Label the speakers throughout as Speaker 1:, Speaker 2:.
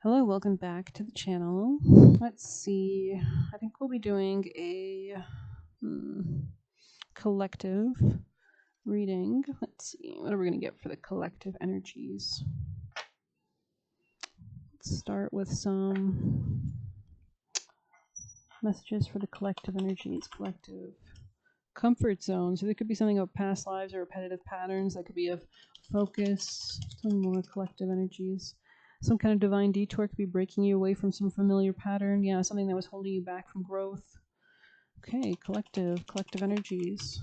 Speaker 1: Hello, welcome back to the channel. Let's see. I think we'll be doing a collective reading. Let's see. What are we going to get for the collective energies? Let's start with some messages for the collective energies. Collective comfort zone. So there could be something about past lives or repetitive patterns. That could be of focus. Some more collective energies. Some kind of divine detour could be breaking you away from some familiar pattern. Yeah, something that was holding you back from growth. Okay, collective energies.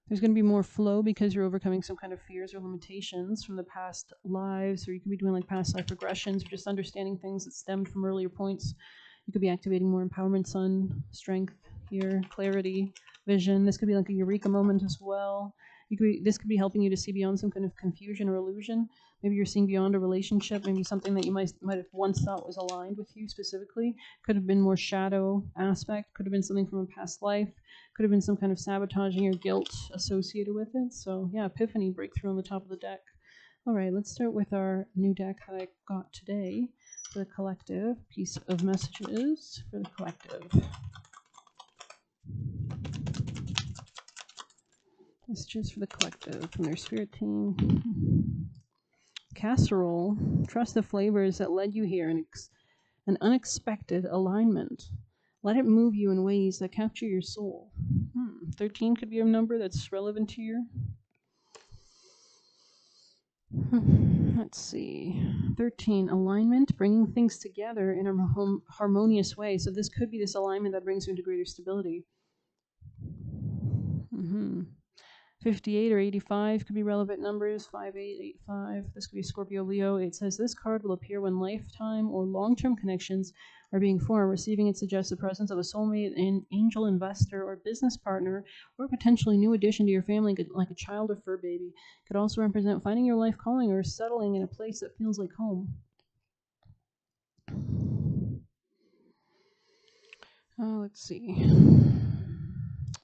Speaker 1: There's going to be more flow because you're overcoming some kind of fears or limitations from the past lives, or you could be doing like past life regressions, or just understanding things that stemmed from earlier points. You could be activating more empowerment, sun, strength here, clarity, vision. This could be like a eureka moment as well. This could be helping you to see beyond some kind of confusion or illusion. Maybe you're seeing beyond a relationship, maybe something that you might have once thought was aligned with you specifically. Could have been more shadow aspect, could have been something from a past life, could have been some kind of sabotaging or guilt associated with it. So yeah, epiphany, breakthrough on the top of the deck. All right, let's start with our new deck that I got today for the collective. Piece of messages for the collective. Messages for the collective from their spirit team. Casserole. Trust the flavors that led you here in an unexpected alignment. Let it move you in ways that capture your soul. 13 could be a number that's relevant to your. Let's see. 13, alignment, bringing things together in a harmonious way. So this could be this alignment that brings you into greater stability. 58 or 85 could be relevant numbers. 5885. This could be Scorpio, Leo. It says this card will appear when lifetime or long-term connections are being formed. Receiving it suggests the presence of a soulmate, an angel investor, or business partner, or potentially new addition to your family, like a child or fur baby. It could also represent finding your life calling or settling in a place that feels like home. Let's see.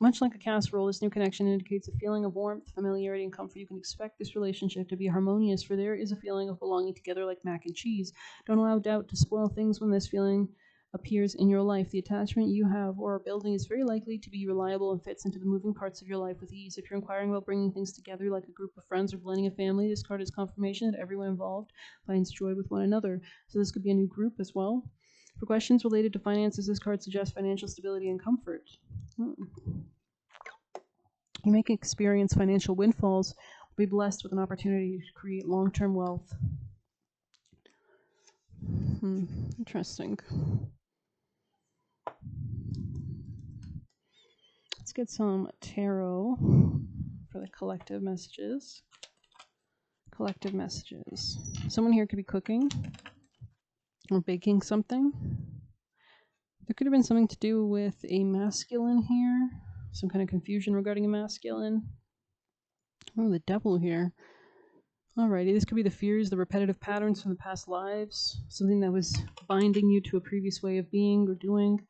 Speaker 1: Much like a casserole, this new connection indicates a feeling of warmth, familiarity, and comfort. You can expect this relationship to be harmonious, for there is a feeling of belonging together like mac and cheese. Don't allow doubt to spoil things when this feeling appears in your life. The attachment you have or are building is very likely to be reliable and fits into the moving parts of your life with ease. If you're inquiring about bringing things together like a group of friends or blending a family, this card is confirmation that everyone involved finds joy with one another. So this could be a new group as well. For questions related to finances, this card suggests financial stability and comfort. You may experience financial windfalls, be blessed with an opportunity to create long-term wealth. Interesting. Let's get some tarot for the collective messages. Collective messages. Someone here could be cooking or baking something. There could have been something to do with a masculine here. Some kind of confusion regarding a masculine. Oh, the devil here. Alrighty, this could be the fears, the repetitive patterns from the past lives, something that was binding you to a previous way of being or doing.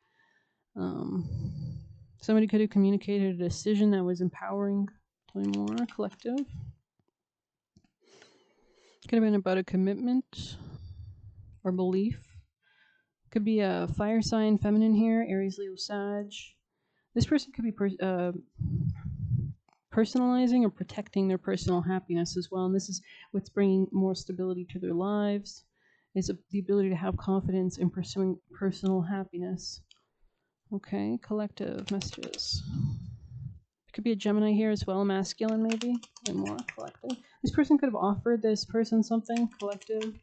Speaker 1: Somebody could have communicated a decision that was empowering. Tell me more. Collective. Could have been about a commitment or belief. Could be a fire sign, feminine here, Aries, Leo, Sag. This person could be personalizing or protecting their personal happiness as well. And this is what's bringing more stability to their lives, is the ability to have confidence in pursuing personal happiness. Okay, collective messages. It could be a Gemini here as well, masculine maybe, and more collective. This person could have offered this person something, collective.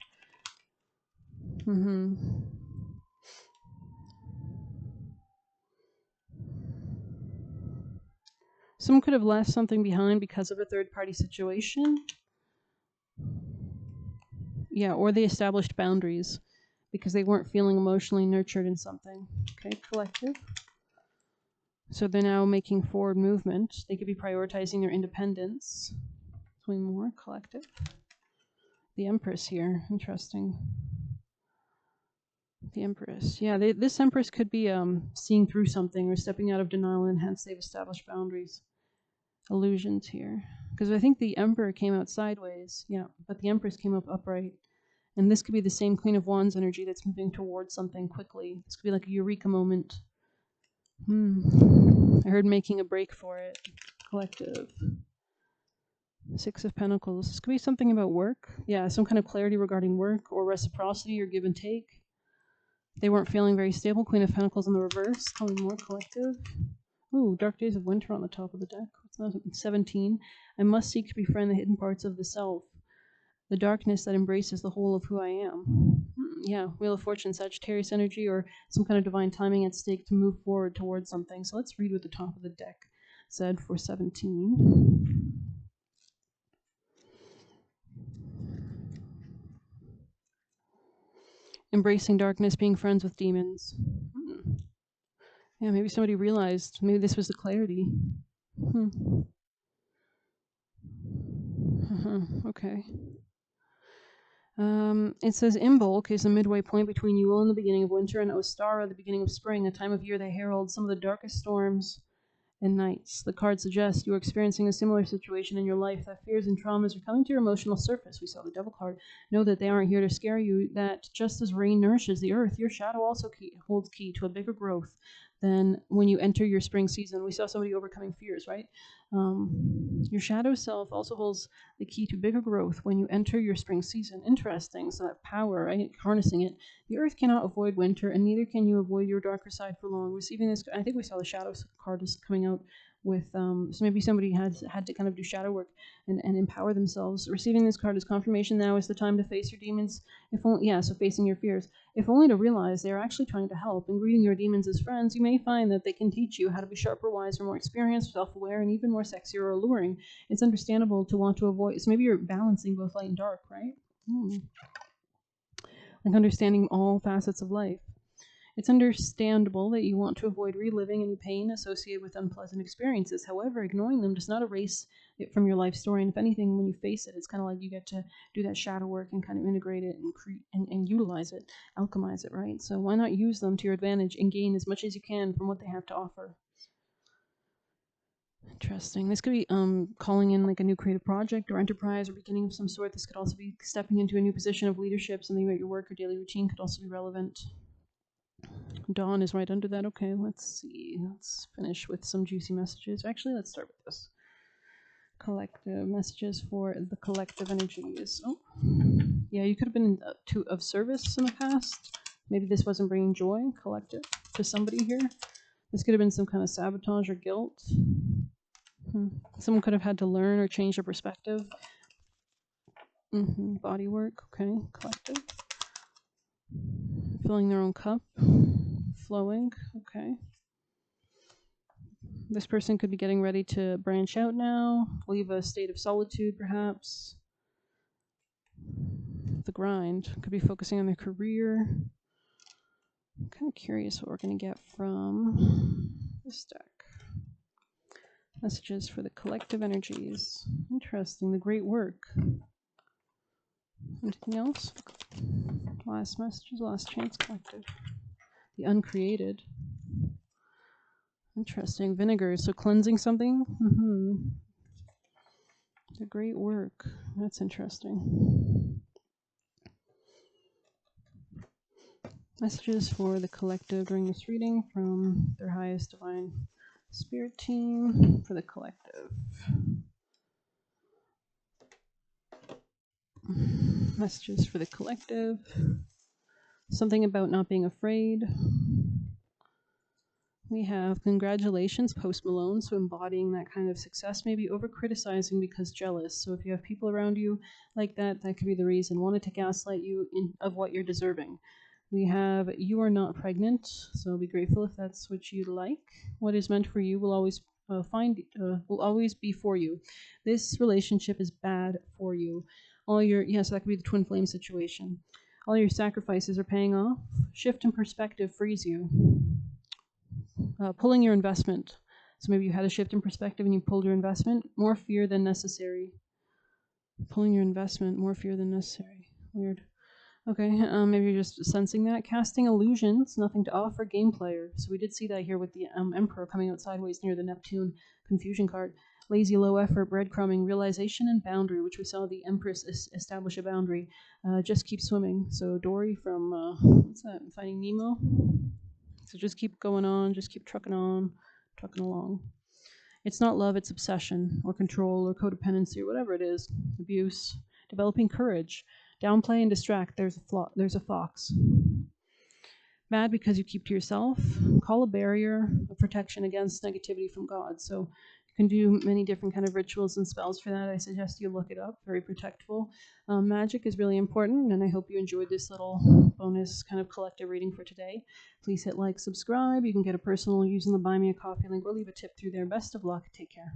Speaker 1: Someone could have left something behind because of a third-party situation. Yeah, or they established boundaries because they weren't feeling emotionally nurtured in something. Okay, collective. So they're now making forward movement. They could be prioritizing their independence. Something more, collective. The Empress here, interesting. The Empress. Yeah, this Empress could be seeing through something or stepping out of denial, and hence they've established boundaries. Illusions here. Because I think the Emperor came out sideways, yeah, but the Empress came up upright. And this could be the same Queen of Wands energy that's moving towards something quickly. This could be like a eureka moment. I heard making a break for it. Collective. Six of Pentacles. This could be something about work. Yeah, some kind of clarity regarding work or reciprocity or give and take. They weren't feeling very stable. Queen of Pentacles in the reverse. Tell me more, collective. Ooh, Dark Days of Winter on the top of the deck. What's that? 17. I must seek to befriend the hidden parts of the self. The darkness that embraces the whole of who I am. Yeah, Wheel of Fortune, Sagittarius energy, or some kind of divine timing at stake to move forward towards something. So let's read what the top of the deck said for 17. Embracing darkness, being friends with demons. Yeah, maybe somebody realized, maybe this was the clarity. Okay. It says Imbolc is a midway point between Yule and the beginning of winter and Ostara, the beginning of spring, a time of year that heralds some of the darkest storms and nights. The card suggests you are experiencing a similar situation in your life, that fears and traumas are coming to your emotional surface. We saw the Devil card. Know that they aren't here to scare you, that just as rain nourishes the earth, your shadow also holds key to a bigger growth than when you enter your spring season. We saw somebody overcoming fears, right? Your shadow self also holds the key to bigger growth when you enter your spring season. Interesting. So that power, right? Harnessing it. The earth cannot avoid winter, and neither can you avoid your darker side for long. Receiving this, I think we saw the shadow card is coming out with, so maybe somebody had to kind of do shadow work and empower themselves. Receiving this card is confirmation now is the time to face your demons. If only, yeah, so facing your fears. If only to realize they are actually trying to help. And greeting your demons as friends, you may find that they can teach you how to be sharper, wiser, more experienced, self-aware, and even more sexier or alluring. It's understandable to want to avoid, so maybe you're balancing both light and dark, right? Like understanding all facets of life. It's understandable that you want to avoid reliving any pain associated with unpleasant experiences. However, ignoring them does not erase it from your life story. And if anything, when you face it, it's kind of like you get to do that shadow work and kind of integrate it and utilize it, alchemize it, right? So why not use them to your advantage and gain as much as you can from what they have to offer? Interesting. This could be calling in like a new creative project or enterprise or beginning of some sort. This could also be stepping into a new position of leadership. Something about your work or daily routine could also be relevant. Dawn is right under that. Okay, let's see. Let's finish with some juicy messages. Actually, let's start with this. Collective messages for the collective energies. Oh, yeah, you could have been of service in the past. Maybe this wasn't bringing joy, collective, to somebody here. This could have been some kind of sabotage or guilt. Someone could have had to learn or change their perspective. Body work, okay, collective. Filling their own cup. Flowing, okay. This person could be getting ready to branch out now, leave a state of solitude perhaps. The grind, could be focusing on their career. I'm kind of curious what we're going to get from this deck. Messages for the collective energies. Interesting, the great work. Anything else? Last messages, last chance, collective. The uncreated. Interesting. Vinegar. So cleansing something. The great work. That's interesting. Messages for the collective during this reading from their highest divine spirit team for the collective. Messages for the collective. Something about not being afraid. We have congratulations, Post Malone, so embodying that kind of success, maybe over criticizing because jealous. So if you have people around you like that, that could be the reason. Wanted to gaslight you of what you're deserving. We have you are not pregnant, so be grateful if that's what you like. What is meant for you will always will always be for you. This relationship is bad for you. So that could be the twin flame situation. All your sacrifices are paying off. Shift in perspective frees you. Pulling your investment. So maybe you had a shift in perspective and you pulled your investment. More fear than necessary. Pulling your investment, more fear than necessary. Weird. Okay, maybe you're just sensing that. Casting illusions, nothing to offer, game player. So we did see that here with the Emperor coming out sideways near the Neptune confusion card. lazy, low effort, breadcrumbing, realization, and boundary, which we saw the Empress establish a boundary. Just keep swimming. So Dory from, what's that, Finding Nemo? So just keep going on, just keep trucking along. It's not love, it's obsession or control or codependency or whatever it is, abuse. Developing courage. Downplay and distract. There's a fox. Mad because you keep to yourself. Call a barrier, a protection against negativity from God. So you can do many different kind of rituals and spells for that. I suggest you look it up. Very protectful. Magic is really important, and I hope you enjoyed this little bonus kind of collective reading for today. Please hit like, subscribe. You can get a personal using the Buy Me a Coffee link or leave a tip through there. Best of luck. Take care.